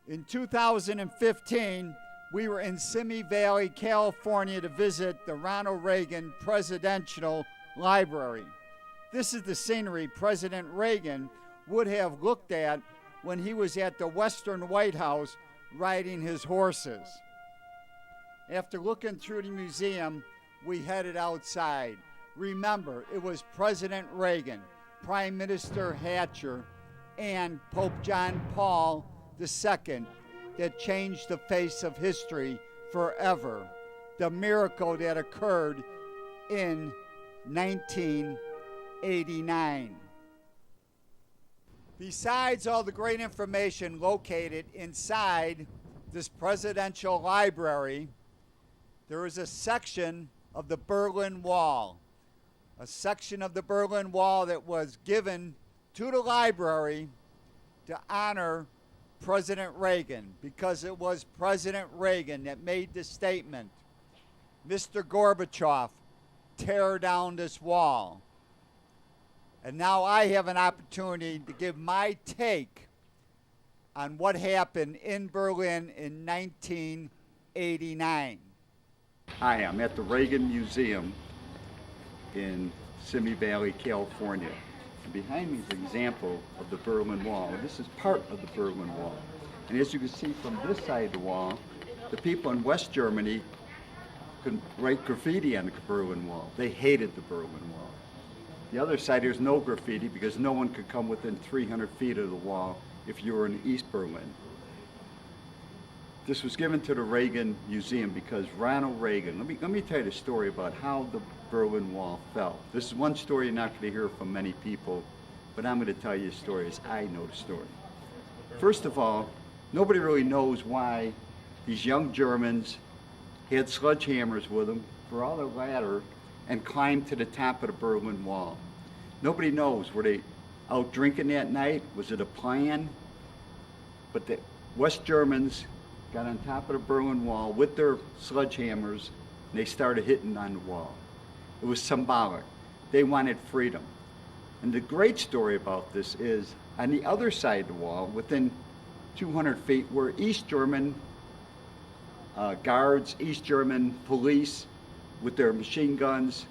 In 2015, we were in Simi Valley, California to visit the Ronald Reagan Presidential Library. This is the scenery President Reagan would have looked at when he was at the Western White House riding his horses. After looking through the museum, we headed outside. Remember, it was President Reagan, Prime Minister Thatcher, and Pope John Paul II that changed the face of history forever. The miracle that occurred in 1989. Besides all the great information located inside this presidential library, there is a section of the Berlin Wall. A section of the Berlin Wall that was given to the library to honor President Reagan, because it was President Reagan that made the statement, "Mr. Gorbachev, tear down this wall." And now I have an opportunity to give my take on what happened in Berlin in 1989. Hi, I'm at the Reagan Museum in Simi Valley, California. And behind me is an example of the Berlin Wall. This is part of the Berlin Wall. And as you can see from this side of the wall, the people in West Germany could write graffiti on the Berlin Wall. They hated the Berlin Wall. The other side, there's no graffiti because no one could come within 300 feet of the wall if you were in East Berlin. This was given to the Reagan Museum because Ronald Reagan, let me tell you the story about how the Berlin Wall fell. This is one story you're not going to hear from many people, but I'm going to tell you the story as I know the story. First of all, nobody really knows why these young Germans had sledgehammers with them, brought a ladder, and climbed to the top of the Berlin Wall. Nobody knows. Were they out drinking that night? Was it a plan? But the West Germans got on top of the Berlin Wall with their sledgehammers, and they started hitting on the wall. It was symbolic. They wanted freedom. And the great story about this is, on the other side of the wall, within 200 feet, were East German guards, East German police with their machine guns,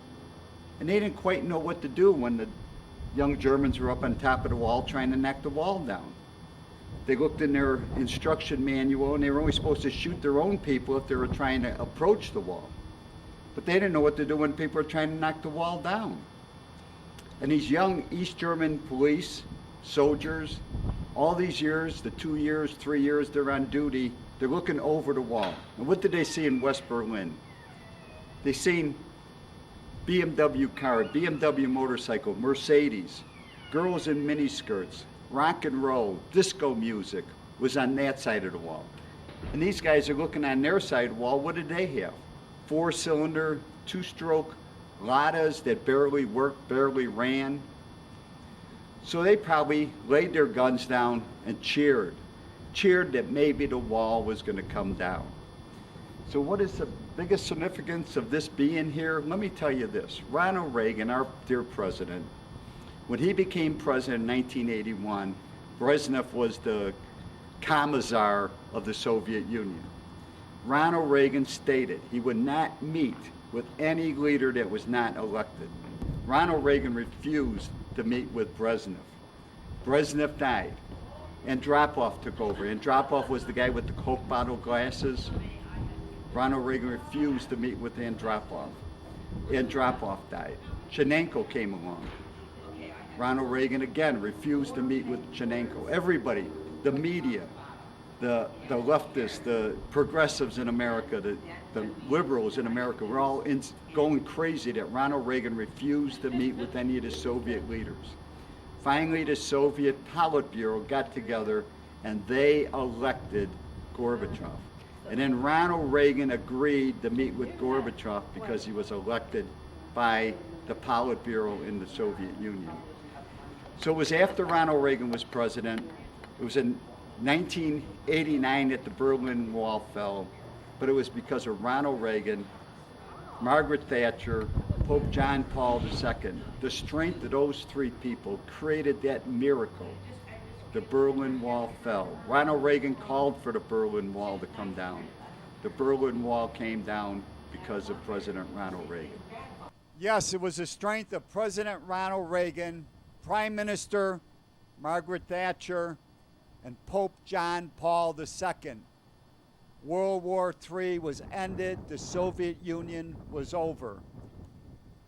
and they didn't quite know what to do when the young Germans were up on top of the wall trying to knock the wall down. They looked in their instruction manual and they were only supposed to shoot their own people if they were trying to approach the wall. But they didn't know what to do when people were trying to knock the wall down. And these young East German police, soldiers, all these years, the 2 years, 3 years they're on duty, they're looking over the wall. And what did they see in West Berlin? They seen BMW car, BMW motorcycle, Mercedes, girls in miniskirts, rock and roll, disco music was on that side of the wall. And these guys are looking on their side of the wall. What did they have? 4-cylinder, 2-stroke Ladas that barely worked, barely ran. So they probably laid their guns down and cheered that maybe the wall was going to come down. So what is the biggest significance of this being here? Let me tell you this. Ronald Reagan, our dear president, when he became president in 1981, Brezhnev was the commissar of the Soviet Union. Ronald Reagan stated he would not meet with any leader that was not elected. Ronald Reagan refused to meet with Brezhnev. Brezhnev died. Andropov took over. Andropov was the guy with the Coke bottle glasses. Ronald Reagan refused to meet with Andropov. Andropov died. Chenenko came along. Ronald Reagan again refused to meet with Chenenko. Everybody, the media, the leftists, the progressives in America, the liberals in America, were all going crazy that Ronald Reagan refused to meet with any of the Soviet leaders. Finally, the Soviet Politburo got together and they elected Gorbachev. And then Ronald Reagan agreed to meet with Gorbachev because he was elected by the Politburo in the Soviet Union. So it was after Ronald Reagan was president. It was in 1989 that the Berlin Wall fell, but it was because of Ronald Reagan, Margaret Thatcher, Pope John Paul II. The strength of those three people created that miracle the Berlin Wall fell. Ronald Reagan called for the Berlin Wall to come down. The Berlin Wall came down because of President Ronald Reagan. Yes, it was the strength of President Ronald Reagan, Prime Minister Margaret Thatcher, and Pope John Paul II. World War III was ended, the Soviet Union was over.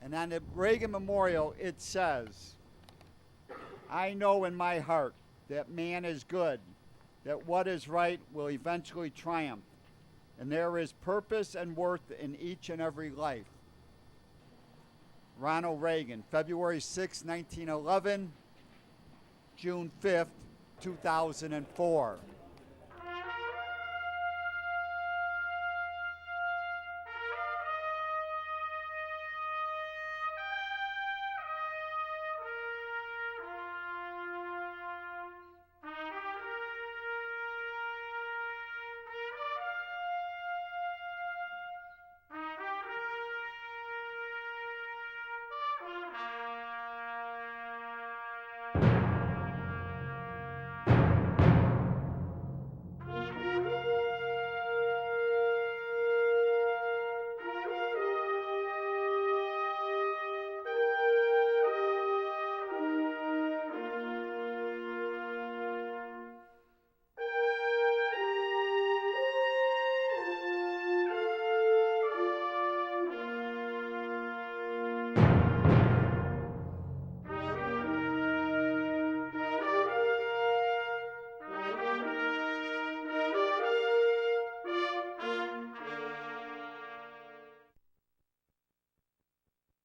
And on the Reagan Memorial, it says, "I know in my heart that man is good, that what is right will eventually triumph, and there is purpose and worth in each and every life." Ronald Reagan, February 6, 1911, June 5th, 2004.